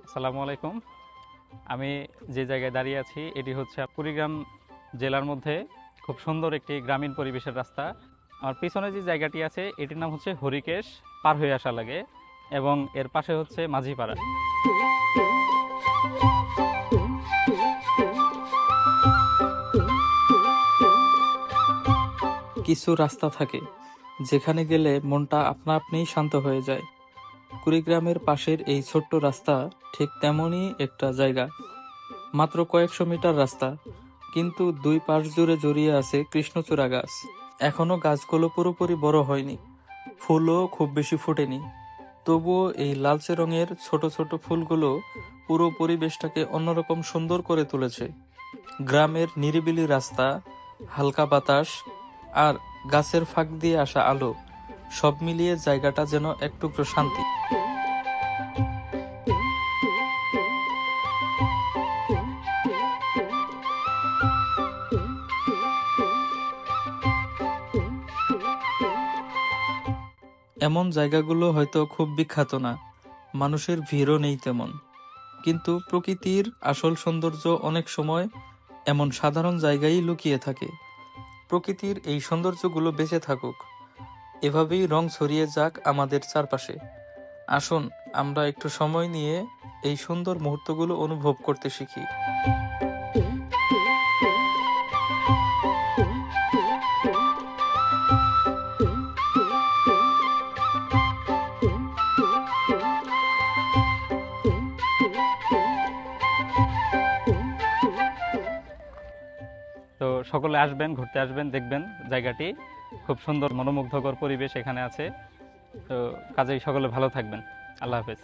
আসসালামু আলাইকুম। আমি যে জায়গায় দাঁড়িয়ে আছি এটি হচ্ছে কুড়িগ্রাম জেলার মধ্যে খুব সুন্দর একটি গ্রামীণ পরিবেশের রাস্তা। আমার পিছনে যে জায়গাটি আছে এটির নাম হচ্ছে হরিকেশ, পার হয়ে আসা লাগে, এবং এর পাশে হচ্ছে মাঝিপাড়া। কিছু রাস্তা থাকে যেখানে গেলে মনটা আপনা আপনিই শান্ত হয়ে যায়। কুড়িগ্রামের পাশের এই ছোট্ট রাস্তা ঠিক তেমনই একটা জায়গা। মাত্র কয়েকশো মিটার রাস্তা, কিন্তু দুই পাশ জুড়ে জড়িয়ে আছে কৃষ্ণচূড়া গাছ। এখনো গাছগুলো পুরোপুরি বড় হয়নি, ফুলও খুব বেশি ফোটেনি। তবুও এই লালচে রঙের ছোট ছোট ফুলগুলো পুরো পরিবেশটাকে অন্যরকম সুন্দর করে তুলেছে। গ্রামের নিরিবিলি রাস্তা, হালকা বাতাস আর গাছের ফাঁক দিয়ে আসা আলো, সব মিলিয়ে জায়গাটা যেন এক টুকরো শান্তি। এমন জায়গাগুলো হয়তো খুব বিখ্যাত না, মানুষের ভিড়ও নেই তেমন, কিন্তু প্রকৃতির আসল সৌন্দর্য অনেক সময় এমন সাধারণ জায়গায় লুকিয়ে থাকে। প্রকৃতির এই সৌন্দর্যগুলো বেঁচে থাকুক, এভাবেই রং ছড়িয়ে যাক আমাদের চারপাশে। আসুন আমরা একটু সময় নিয়ে এই সুন্দর মুহূর্তগুলো অনুভব করতে শিখি। তো সকলে আসবেন, ঘুরতে আসবেন, দেখবেন জায়গাটি খুব সুন্দর, মনোমুগ্ধকর পরিবেশ এখানে আছে। তো কাজেই সকলে ভালো থাকবেন। আল্লাহ হাফেজ।